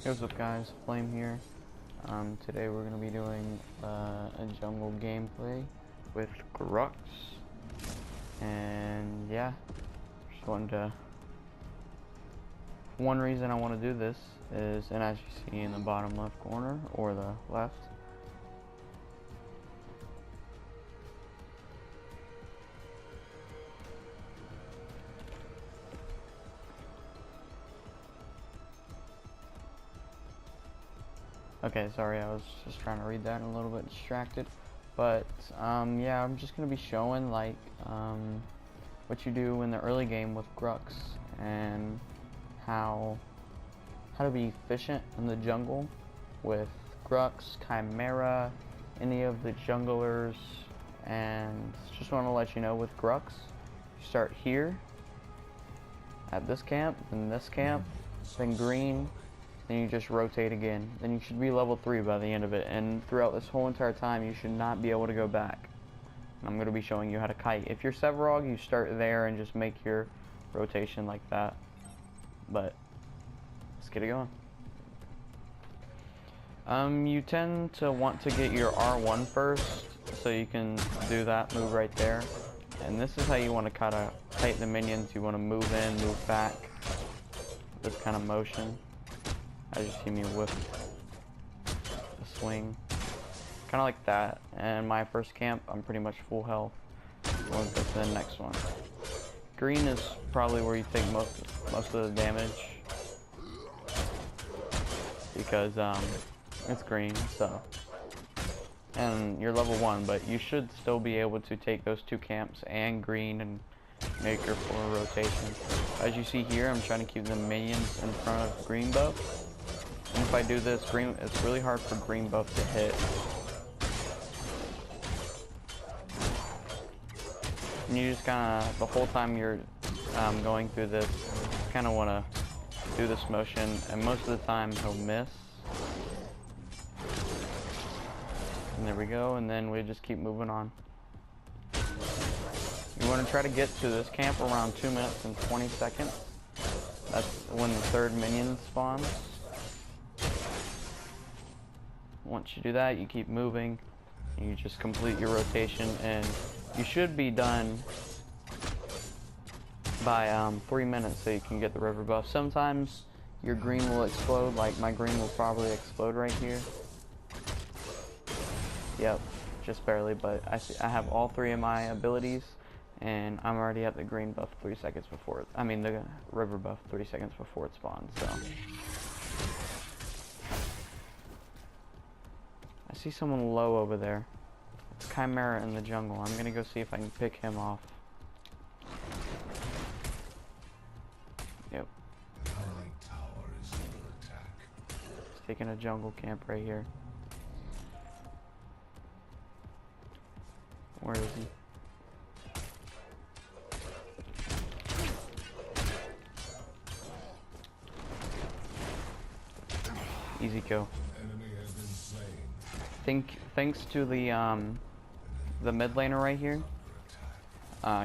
Hey, what's up guys, Flame here. Today we're going to be doing a jungle gameplay with grux. And yeah, just wanted to... One reason I want to do this is, and as you see in the bottom left corner, or the left, okay, sorry, I was just trying to read that and a little bit distracted. But yeah, I'm just gonna be showing like what you do in the early game with grux and how to be efficient in the jungle with grux, chimera, any of the junglers. And just want to let you know with grux, you start here at this camp, then this camp, then green. Then you just rotate again. Then you should be level 3 by the end of it. And throughout this whole entire time, you should not be able to go back. And I'm going to be showing you how to kite. If you're Sevarog, you start there and just make your rotation like that. But let's get it going. You tend to want to get your R1 first, so you can do that move right there. And this is how you want to kind of kite the minions. You want to move in, move back. This kind of motion. As you see me whip the swing, kind of like that. And my first camp, I'm pretty much full health. We'll go to the next one. Green is probably where you take most of the damage because it's green. So, and you're level 1, but you should still be able to take those two camps and green and make your full rotation. As you see here, I'm trying to keep the minions in front of green buff. And if I do this, green, it's really hard for green buff to hit. And you just kind of, the whole time you're going through this, kind of want to do this motion, and most of the time he'll miss. And there we go, and then we just keep moving on. You want to try to get to this camp around 2 minutes and 20 seconds. That's when the third minion spawns. Once you do that, you keep moving, and you just complete your rotation, and you should be done by 3 minutes so you can get the river buff. Sometimes your green will explode, like my green will probably explode right here. Yep, just barely, but I have all 3 of my abilities, and I'm already at the green buff 3 seconds before it, I mean the river buff 3 seconds before it spawns, so. I see someone low over there. It's Chimera in the jungle. I'm gonna go see if I can pick him off. Yep. He's taking a jungle camp right here. Where is he? Easy kill. Thanks to the mid laner right here,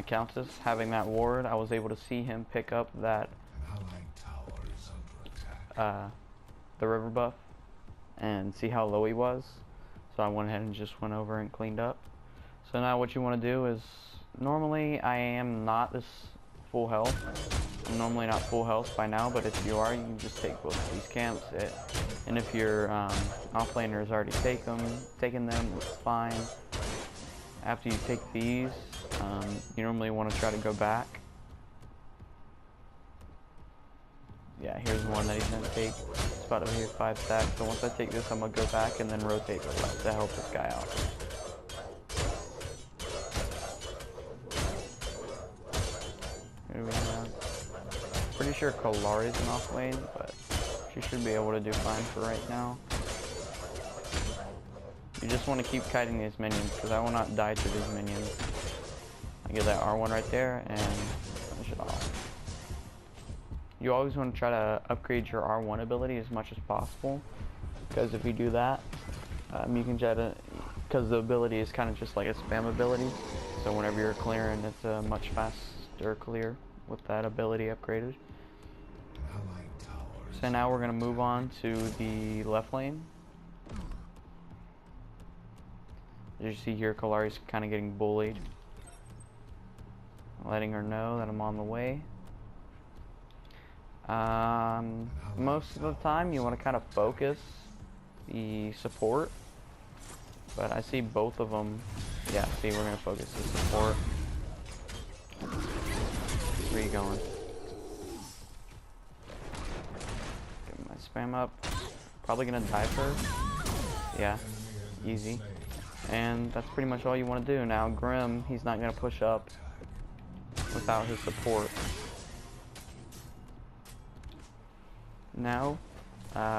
Countess, having that ward, I was able to see him pick up that the river buff and see how low he was. So I went ahead and just went over and cleaned up. So now what you want to do is, normally I am not this full health. I'm normally not full health by now, but if you are, you can just take both of these camps. And if your offlaner has already taken them, it's fine. After you take these, you normally want to try to go back. Yeah, here's one that he's going to take. It's about to be 5 stacks. So once I take this, I'm going to go back and then rotate to help this guy out. Here we have. Pretty sure Kalari's in off lane, but she should be able to do fine for right now. You just want to keep kiting these minions, because I will not die to these minions. I get that R1 right there, and finish it off. You always want to try to upgrade your R1 ability as much as possible, because if you do that, you can try to, because the ability is kind of just like a spam ability, so whenever you're clearing, it's a much faster clear with that ability upgraded. So now we're gonna move on to the left lane. As you see here, Kalari's kind of getting bullied. Letting her know that I'm on the way. Most of the time you want to kind of focus the support. But I see both of them. Yeah, see, we're going to focus the support. Where are you going? Get my spam up. Probably going to die first. Yeah, easy. And that's pretty much all you want to do. Now, Grim, he's not going to push up without his support. Now,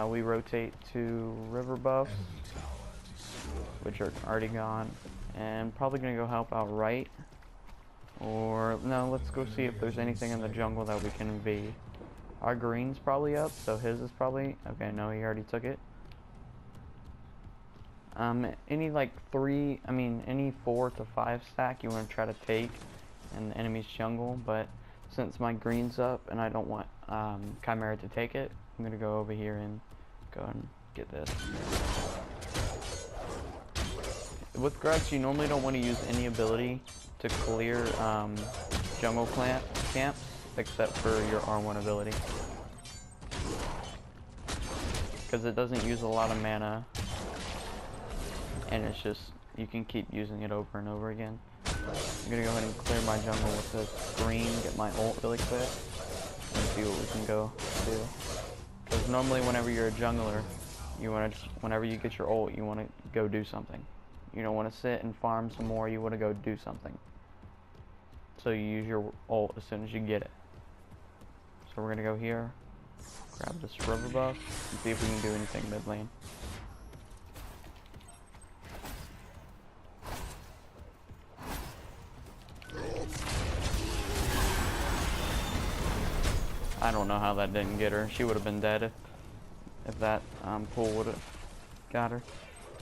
we rotate to river buffs, which are already gone, and probably going to go help out right. Or, no, let's go see if there's anything in the jungle that we can invade. Our green's probably up, so his is probably, okay, no, he already took it. Any any 4 to 5 stack you want to try to take in the enemy's jungle, but since my green's up and I don't want Chimera to take it, I'm gonna go over here and go and get this. With grux, you normally don't want to use any ability to clear jungle camps except for your R1 ability, because it doesn't use a lot of mana. And it's just, you can keep using it over and over again. I'm gonna go ahead and clear my jungle with this green, get my ult really quick, and see what we can go do. Because normally whenever you're a jungler, whenever you get your ult, you want to go do something. You don't want to sit and farm some more, you want to go do something. So you use your ult as soon as you get it. So we're gonna go here, grab this river buff, and see if we can do anything mid lane. I don't know how that didn't get her. She would have been dead if that pull would have got her.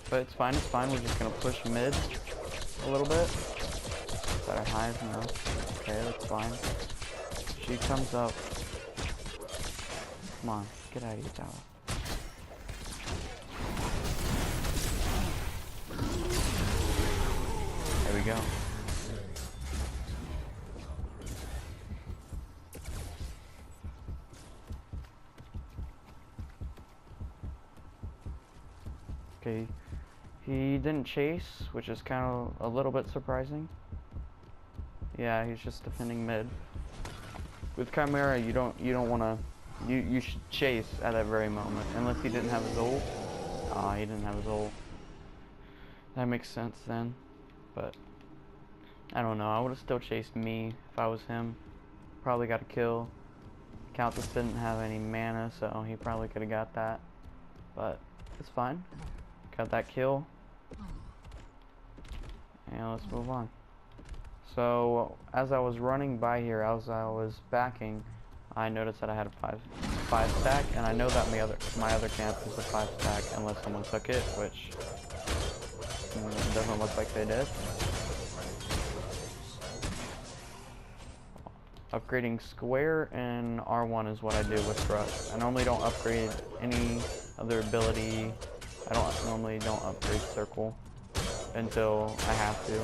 But it's fine, it's fine. We're just going to push mid a little bit. Is that our hive? No. Okay, that's fine. She comes up. Come on, get out of your tower. There we go. Okay, he didn't chase, which is kind of a little bit surprising. Yeah, he's just defending mid. With Chimera, you don't want to. You should chase at that very moment, unless he didn't have his ult. Ah, he didn't have his ult. That makes sense then, but I don't know. I would have still chased me if I was him. Probably got a kill. Countess didn't have any mana, so he probably could have got that, but it's fine. Got that kill. And let's move on. So as I was running by here, as I was backing, I noticed that I had a five stack, and I know that my other camp is a 5 stack unless someone took it, which doesn't look like they did. Upgrading square and R1 is what I do with grux. I normally don't upgrade any other ability. I normally don't upgrade circle until I have to.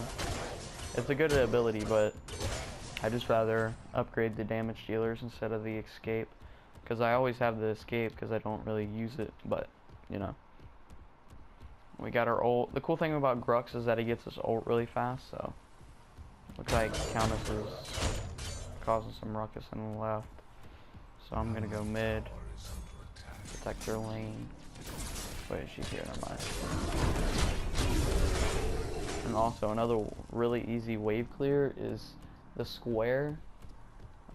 It's a good ability, but I just rather upgrade the damage dealers instead of the escape, because I always have the escape because I don't really use it, but you know. We got our ult. The cool thing about grux is that he gets his ult really fast, so looks like Countess is causing some ruckus on the left. So I'm gonna go mid, protect their lane. Wait, she's here, never mind. And also another really easy wave clear is the square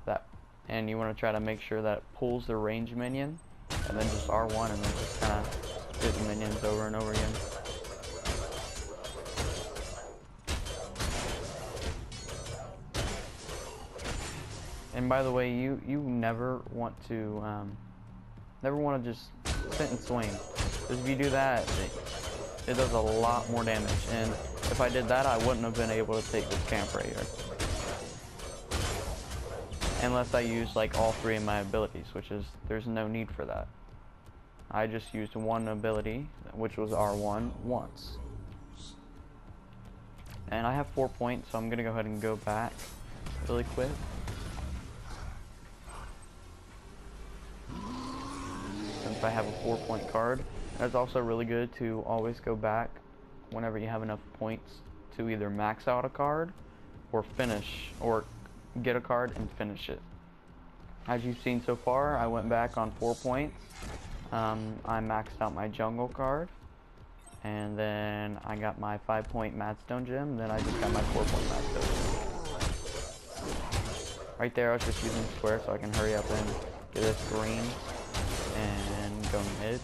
that, and you want to try to make sure that it pulls the range minion, and then just R1 and then just kind of hit the minions over and over again. And by the way, you never want to just sit and swing. Because if you do that, it does a lot more damage. And if I did that, I wouldn't have been able to take this camp right here. unless I use like all 3 of my abilities, which is, there's no need for that. I just used one ability, which was R1, once. And I have 4 points, so I'm gonna go ahead and go back really quick. Since I have a 4-point card. And it's also really good to always go back whenever you have enough points to either max out a card or finish, or get a card and finish it. As you've seen so far, I went back on 4 points. I maxed out my jungle card, and then I got my 5-point Madstone gem, then I just got my 4-point Madstone gem. Right there, I was just using square so I can hurry up and get this green and go mid,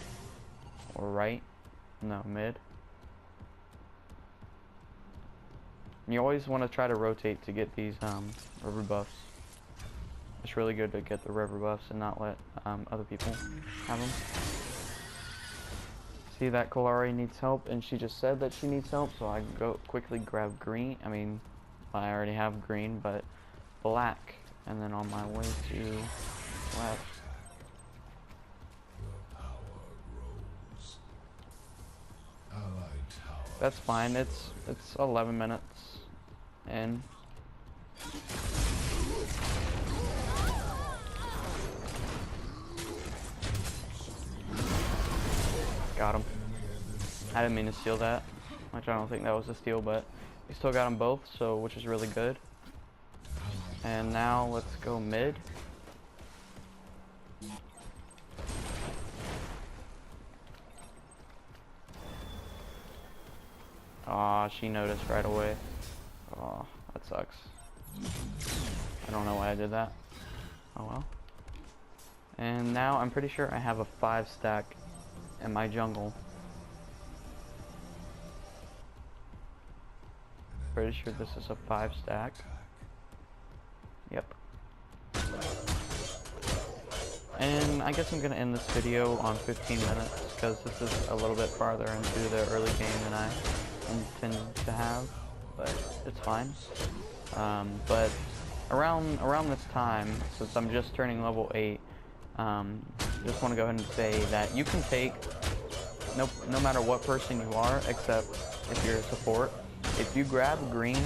or right, no, mid. And you always want to try to rotate to get these river buffs. It's really good to get the river buffs and not let other people have them. See that Kolari needs help, and she just said that she needs help, so I go quickly grab green. I mean, I already have green, but black, and then on my way to left. That's fine. It's 11 minutes in. Got him. I didn't mean to steal that, which I don't think that was a steal, but we still got them both, so which is really good. And now let's go mid. Aw, she noticed right away. Aw, that sucks. I don't know why I did that. Oh well. And now I'm pretty sure I have a 5-stack in my jungle. Pretty sure this is a 5-stack. Yep. And I guess I'm gonna end this video on 15 minutes because this is a little bit farther into the early game than I intended to have, but it's fine. But around this time, since I'm just turning level 8, just want to go ahead and say that you can take, no matter what person you are, except if you're a support, if you grab green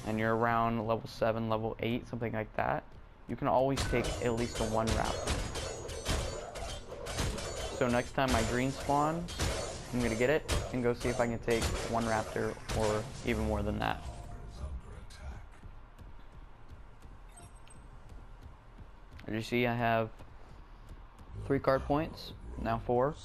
and you're around level 7, level 8, something like that, you can always take at least a 1 raptor. So next time my green spawns, I'm gonna get it and go see if I can take 1 raptor or even more than that. As you see, I have 3 card points, now 4.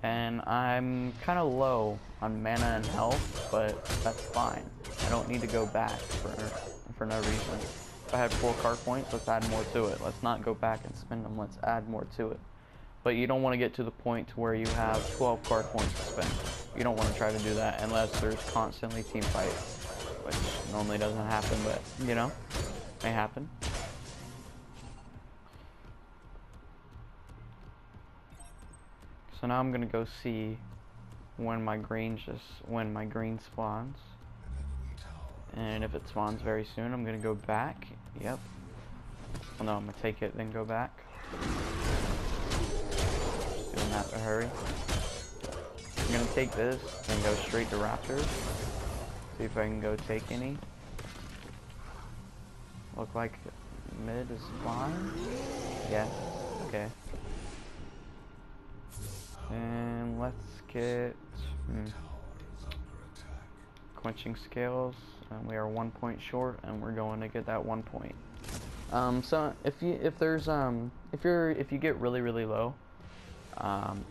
And I'm kind of low on mana and health, but that's fine. I don't need to go back for no reason. If I had 4 card points, let's add more to it. Let's not go back and spend them, let's add more to it. But you don't want to get to the point to where you have 12 card points to spend. You don't want to try to do that unless there's constantly team fights, which normally doesn't happen, but you know, may happen. So now I'm gonna go see when my green spawns, and if it spawns very soon, I'm gonna go back. Yep. Well, no, I'm gonna take it, then go back. Doing that in a hurry. I'm gonna take this and go straight to raptors. See if I can go take any. Look like mid is fine. Yeah. Okay. And let's get quenching scales, and we are 1 point short, and we're going to get that 1 point. So if you get really low,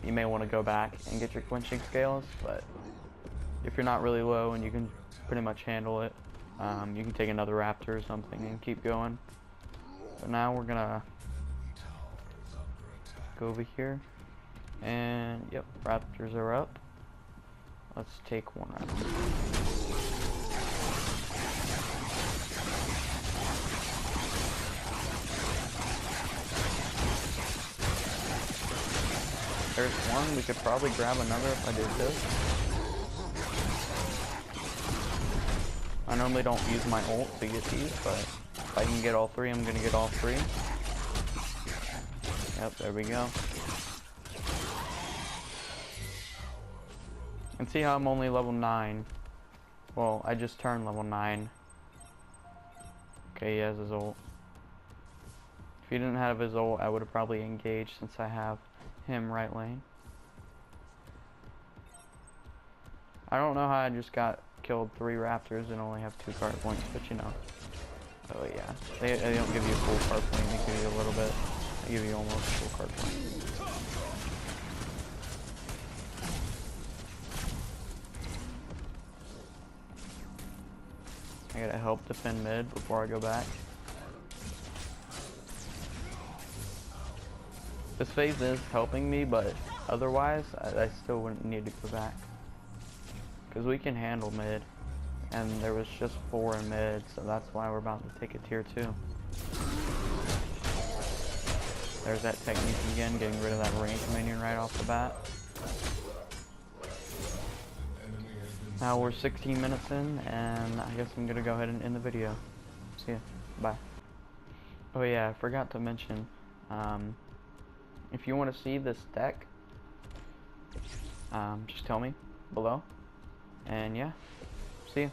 you may want to go back and get your quenching scales. But if you're not really low and you can pretty much handle it, you can take another raptor or something and keep going. But now we're gonna go over here. And yep, raptors are up. Let's take 1 raptor. There's 1. We could probably grab another if I did this. I normally don't use my ult to get these, but if I can get all three, I'm gonna get all three. Yep, there we go. And see how I'm only level 9. Well, I just turned level 9. Okay, he has his ult. If he didn't have his ult, I would have probably engaged since I have him right lane. I don't know how I just got killed 3 raptors and only have 2 card points, but you know. Oh yeah, they don't give you a full card point, they give you a little bit. They give you almost a full card point. I gotta help defend mid before I go back. This phase is helping me, but otherwise, I still wouldn't need to go back. Because we can handle mid. And there was just 4 in mid, so that's why we're about to take a tier 2. There's that technique again, getting rid of that ranged minion right off the bat. Now we're 16 minutes in, and I guess I'm gonna go ahead and end the video. See ya. Bye. Oh yeah, I forgot to mention, if you want to see this deck, just tell me below. And yeah, see ya.